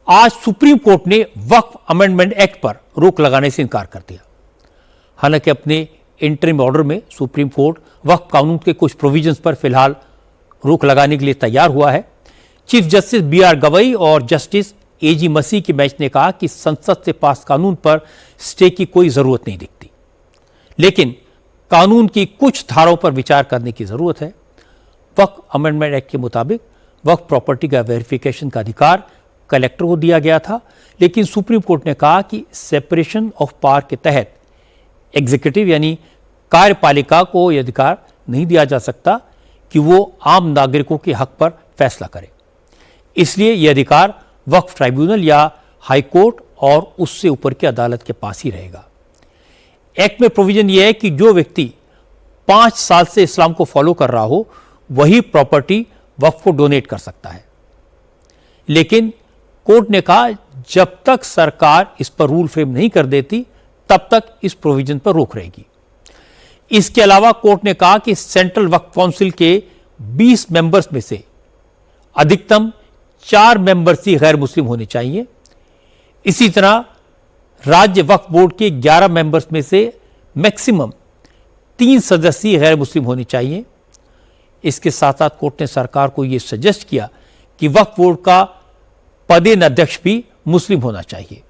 आज supreme court ने वक्फ amendment act पर रोक लगाने से इनकार कर दिया। हालांकि अपने इंटरिम ऑर्डर में सुप्रीम कोर्ट वक्फ कानून के कुछ प्रोविजंस पर फिलहाल रोक लगाने के लिए तैयार हुआ है। Chief justice B R. गवई और जस्टिस ए.जी. मसीह की बेंच ने कहा कि संसद से पास कानून पर स्टे की कोई जरूरत नहीं दिखती, लेकिन कानून की कुछ धाराओं पर विचार करने की जरूरत है। वक्फ अमेंडमेंट एक्ट के मुताबिक वक्फ प्रॉपर्टी का वेरिफिकेशन का अधिकार कलेक्टर को दिया गया था, लेकिन सुप्रीम कोर्ट ने कहा कि सेपरेशन ऑफ पावर के तहत एग्जीक्यूटिव यानी कार्यपालिका को यह अधिकार नहीं दिया जा सकता कि वो आम नागरिकों के हक पर फैसला करे। इसलिए यह अधिकार वक्फ ट्राइब्यूनल या हाई कोर्ट और उससे ऊपर की अदालत के पास ही रहेगा। एक्ट में प्रोविजन यह है कि जो व्यक्ति 5 साल से इस्लाम को फॉलो कर रहा हो वही प्रॉपर्टी वक्फ को डोनेट कर सकता है, लेकिन कोर्ट ने कहा जब तक सरकार इस पर रूल फ्रेम नहीं कर देती तब तक इस प्रोविजन पर रोक रहेगी। इसके अलावा कोर्ट ने कहा कि सेंट्रल वक्फ काउंसिल के 20 मेंबर्स में से अधिकतम 4 मेंबर्स ही गैर मुस्लिम होने चाहिए। इसी तरह राज्य वक्फ बोर्ड के 11 मेंबर्स में से मैक्सिमम 3 सदस्य गैर मुस्लिम होने चाहिए। इसके साथ साथ कोर्ट ने सरकार को यह सजेस्ट किया कि वक्फ बोर्ड का पदेन अध्यक्ष भी मुस्लिम होना चाहिए।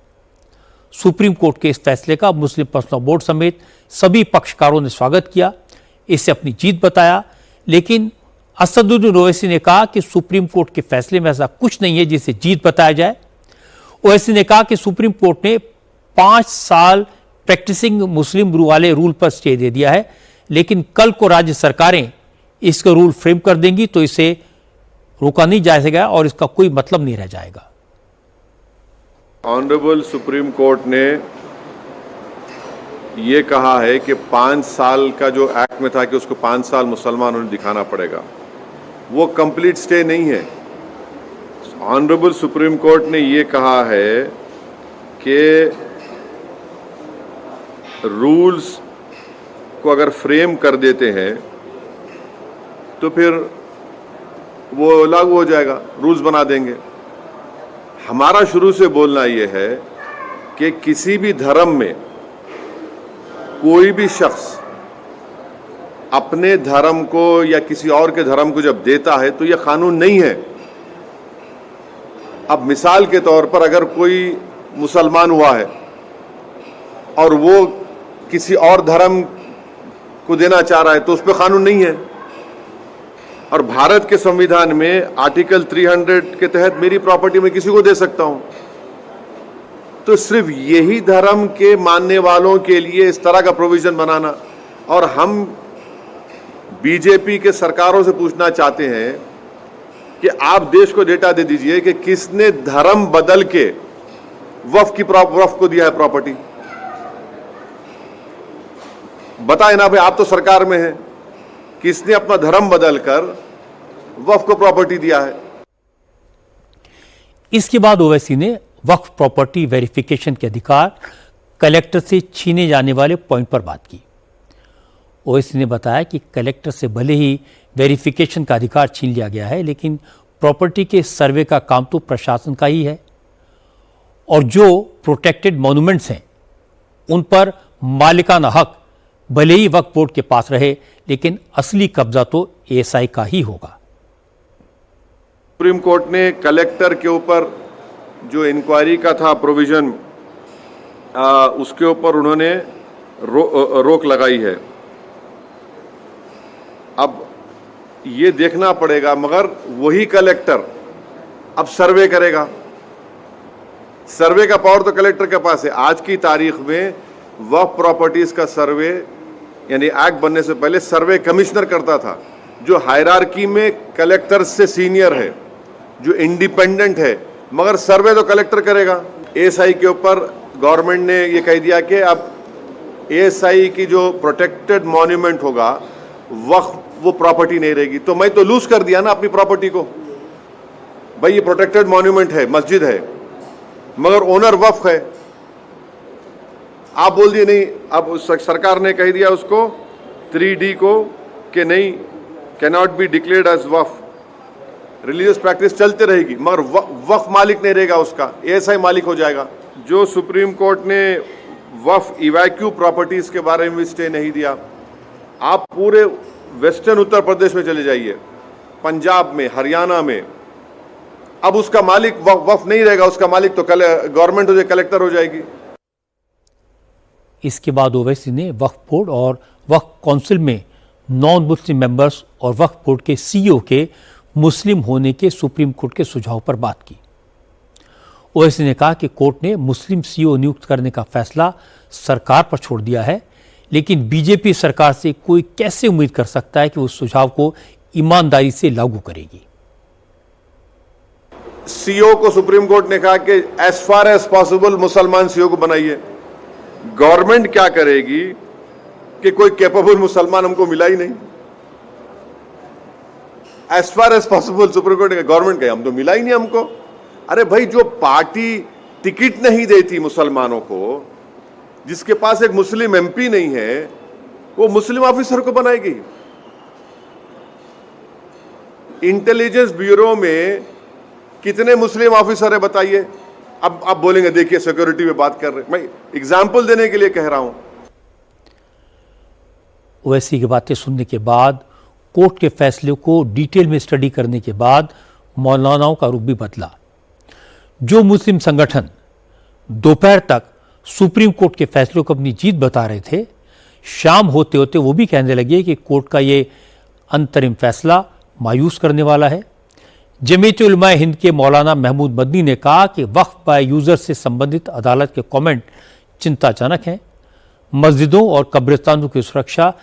सुप्रीम कोर्ट के इस फैसले का मुस्लिम पर्सनल बोर्ड समेत सभी पक्षकारों ने स्वागत किया, इसे अपनी जीत बताया, लेकिन असदुद्दीन ओवैसी ने कहा कि सुप्रीम कोर्ट के फैसले में ऐसा कुछ नहीं है जिसे जीत बताया जाए। ओवैसी ने कहा कि सुप्रीम कोर्ट ने 5 साल प्रैक्टिसिंग मुस्लिम वाले रूल पर स्टे दे दिया है, लेकिन कल को राज्य सरकारें इसका रूल फ्रेम कर देंगी तो इसे रोका नहीं जाएगा और इसका कोई मतलब नहीं रह जाएगा। ऑनरेबल सुप्रीम कोर्ट ने ये कहा है कि 5 साल का जो एक्ट में था कि उसको 5 साल मुसलमानों ने दिखाना पड़ेगा, वो कंप्लीट स्टे नहीं है। ऑनरेबल सुप्रीम कोर्ट ने ये कहा है कि रूल्स को अगर फ्रेम कर देते हैं तो फिर वो लागू हो जाएगा, रूल्स बना देंगे। हमारा शुरू से बोलना यह है कि किसी भी धर्म में कोई भी शख्स अपने धर्म को या किसी और के धर्म को जब देता है तो यह कानून नहीं है। अब मिसाल के तौर पर अगर कोई मुसलमान हुआ है और वो किसी और धर्म को देना चाह रहा है तो उस पर कानून नहीं है। और भारत के संविधान में आर्टिकल 300 के तहत मेरी प्रॉपर्टी में किसी को दे सकता हूं। तो सिर्फ यही धर्म के मानने वालों के लिए इस तरह का प्रोविजन बनाना, और हम बीजेपी के सरकारों से पूछना चाहते हैं कि आप देश को डेटा दे दीजिए कि किसने धर्म बदल के वक्फ को दिया है प्रॉपर्टी। बताए ना भाई, आप तो सरकार में हैं, किसने अपना धर्म बदलकर वक्फ को प्रॉपर्टी दिया है। इसके बाद ओवैसी ने वक्फ प्रॉपर्टी वेरिफिकेशन के अधिकार कलेक्टर से छीने जाने वाले पॉइंट पर बात की। ओवैसी ने बताया कि कलेक्टर से भले ही वेरिफिकेशन का अधिकार छीन लिया गया है, लेकिन प्रॉपर्टी के सर्वे का काम तो प्रशासन का ही है और जो प्रोटेक्टेड मॉन्यूमेंट्स हैं उन पर मालिकाना हक भले ही वक्फ बोर्ड के पास रहे, लेकिन असली कब्जा तो एएसआई का ही होगा। सुप्रीम कोर्ट ने कलेक्टर के ऊपर जो इंक्वायरी का था प्रोविजन, उसके ऊपर उन्होंने रोक लगाई है। अब ये देखना पड़ेगा, मगर वही कलेक्टर अब सर्वे करेगा। सर्वे का पावर तो कलेक्टर के पास है। आज की तारीख में वक्फ प्रॉपर्टीज का सर्वे यानी एक्ट बनने से पहले सर्वे कमिश्नर करता था, जो हायरार्की में कलेक्टर से सीनियर है, जो इंडिपेंडेंट है, मगर सर्वे तो कलेक्टर करेगा। एएसआई के ऊपर गवर्नमेंट ने ये कह दिया कि अब एएसआई की जो प्रोटेक्टेड मॉन्यूमेंट होगा वक्फ वो प्रॉपर्टी नहीं रहेगी। तो मैं तो लूज कर दिया ना अपनी प्रॉपर्टी को। भाई ये प्रोटेक्टेड मॉन्यूमेंट है, मस्जिद है, मगर ओनर वक्फ है। आप बोल दिए नहीं, अब सरकार ने कह दिया उसको 3D को कि नहीं, cannot be declared as Waqf. Religious practice चलते रहेगी, मगर वक्फ मालिक नहीं रहेगा, उसका एएसआई मालिक हो जाएगा। जो सुप्रीम कोर्ट ने वक्फ इवैक्यू प्रॉपर्टीज के बारे में भी स्टे नहीं दिया, आप पूरे वेस्टर्न उत्तर प्रदेश में चले जाइए, पंजाब में, हरियाणा में, अब उसका मालिक वक्फ नहीं रहेगा, उसका मालिक तो गवर्नमेंट हो जाए, कलेक्टर हो जाएगी। इसके बाद ओवैसी ने वक्फ बोर्ड और वक्फ काउंसिल में नॉन मुस्लिम मेंबर्स और वक्फ बोर्ड के सीईओ के मुस्लिम होने के सुप्रीम कोर्ट के सुझाव पर बात की। ओवैसी ने कहा कि कोर्ट ने मुस्लिम सीईओ नियुक्त करने का फैसला सरकार पर छोड़ दिया है, लेकिन बीजेपी सरकार से कोई कैसे उम्मीद कर सकता है कि उस सुझाव को ईमानदारी से लागू करेगी। सीईओ को सुप्रीम कोर्ट ने कहा कि एज फार एज पॉसिबल मुसलमान सीईओ को बनाइए। गवर्नमेंट क्या करेगी कि कोई कैपेबल मुसलमान हमको मिला ही नहीं। As far as possible supreme court ने गवर्नमेंट कहे हम तो मिला ही नहीं हमको। अरे भाई, जो पार्टी टिकट नहीं देती मुसलमानों को, जिसके पास एक मुस्लिम एमपी नहीं है, वो मुस्लिम ऑफिसर को बनाएगी। इंटेलिजेंस ब्यूरो में कितने मुस्लिम ऑफिसर है बताइए। अब आप बोलेंगे देखिए सिक्योरिटी में बात कर रहे, मैं एग्जाम्पल देने के लिए कह रहा हूं। ओवैसी की बातें सुनने के बाद, कोर्ट के फैसले को डिटेल में स्टडी करने के बाद मौलानाओं का रुख भी बदला। जो मुस्लिम संगठन दोपहर तक सुप्रीम कोर्ट के फैसले को अपनी जीत बता रहे थे, शाम होते होते वो भी कहने लगे कि कोर्ट का ये अंतरिम फैसला मायूस करने वाला है। जमीयत उलमाए हिंद के मौलाना महमूद मदनी ने कहा कि वक्फ बाय यूजर से संबंधित अदालत के कमेंट चिंताजनक हैं। मस्जिदों और कब्रिस्तानों की सुरक्षा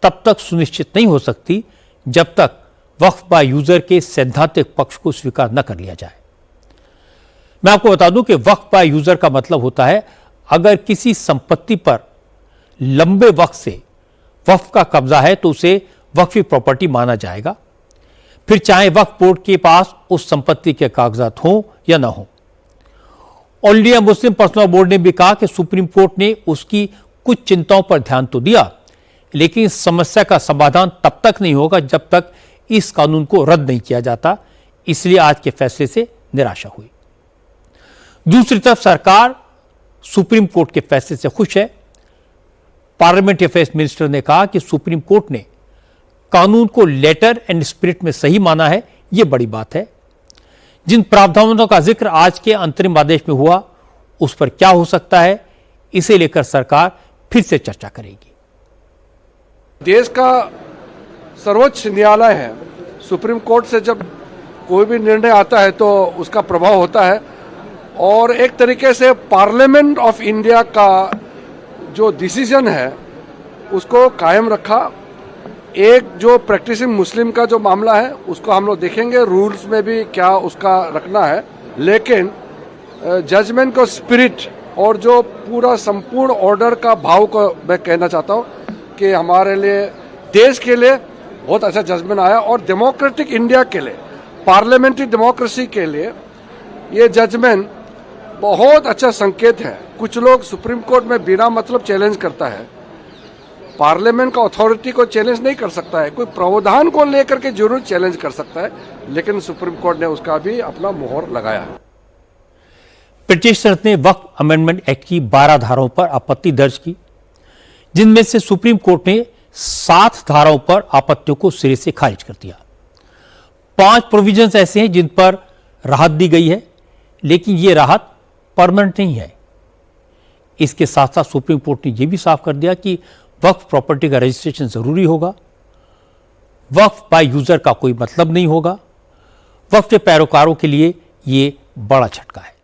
तब तक सुनिश्चित नहीं हो सकती जब तक वक्फ बाय यूजर के सैद्धांतिक पक्ष को स्वीकार न कर लिया जाए। मैं आपको बता दूं कि वक्फ बाय यूजर का मतलब होता है अगर किसी संपत्ति पर लंबे वक्त से वक्फ का कब्जा है तो उसे वक्फी प्रॉपर्टी माना जाएगा, फिर चाहे वक्फ बोर्ड के पास उस संपत्ति के कागजात हों या ना हों। All India Muslim personal board ने भी कहा कि सुप्रीम कोर्ट ने उसकी कुछ चिंताओं पर ध्यान तो दिया, लेकिन इस समस्या का समाधान तब तक नहीं होगा जब तक इस कानून को रद्द नहीं किया जाता। इसलिए आज के फैसले से निराशा हुई। दूसरी तरफ सरकार सुप्रीम कोर्ट के फैसले से खुश है। पार्लियामेंट्री अफेयर्स मिनिस्टर ने कहा कि सुप्रीम कोर्ट ने कानून को लेटर एंड स्पिरिट में सही माना है, यह बड़ी बात है। जिन प्रावधानों का जिक्र आज के अंतरिम आदेश में हुआ उस पर क्या हो सकता है, इसे लेकर सरकार फिर से चर्चा करेगी। देश का सर्वोच्च न्यायालय है। सुप्रीम कोर्ट से जब कोई भी निर्णय आता है तो उसका प्रभाव होता है, और एक तरीके से पार्लियामेंट ऑफ इंडिया का जो डिसीजन है उसको कायम रखा। एक जो प्रैक्टिसिंग मुस्लिम का जो मामला है उसको हम लोग देखेंगे रूल्स में भी क्या उसका रखना है, लेकिन जजमेंट को स्पिरिट और जो पूरा संपूर्ण ऑर्डर का भाव को मैं कहना चाहता हूँ कि हमारे लिए, देश के लिए बहुत अच्छा जजमेंट आया, और डेमोक्रेटिक इंडिया के लिए, पार्लियामेंट्री डेमोक्रेसी के लिए ये जजमेंट बहुत अच्छा संकेत है। कुछ लोग सुप्रीम कोर्ट में बिना मतलब चैलेंज करता है, पार्लियामेंट का अथॉरिटी को चैलेंज नहीं कर सकता है, कोई प्रावधान को लेकर के जरूर चैलेंज कर सकता है, लेकिन सुप्रीम कोर्ट ने उसका भी अपना मोहर लगाया है। पिटिशनर्स ने वक्फ अमेंडमेंट एक्ट की 12 धाराओं पर आपत्ति दर्ज की, जिनमें से सुप्रीम कोर्ट ने 7 धाराओं पर आपत्तियों को सिरे से खारिज कर दिया। 5 प्रोविजंस ऐसे हैं जिन पर राहत दी गई है, लेकिन यह राहत परमानेंट नहीं है। इसके साथ साथ सुप्रीम कोर्ट ने यह भी साफ कर दिया कि वक्फ प्रॉपर्टी का रजिस्ट्रेशन जरूरी होगा, वक्फ बाय यूजर का कोई मतलब नहीं होगा। वक्फ के पैरोकारों के लिए यह बड़ा झटका है।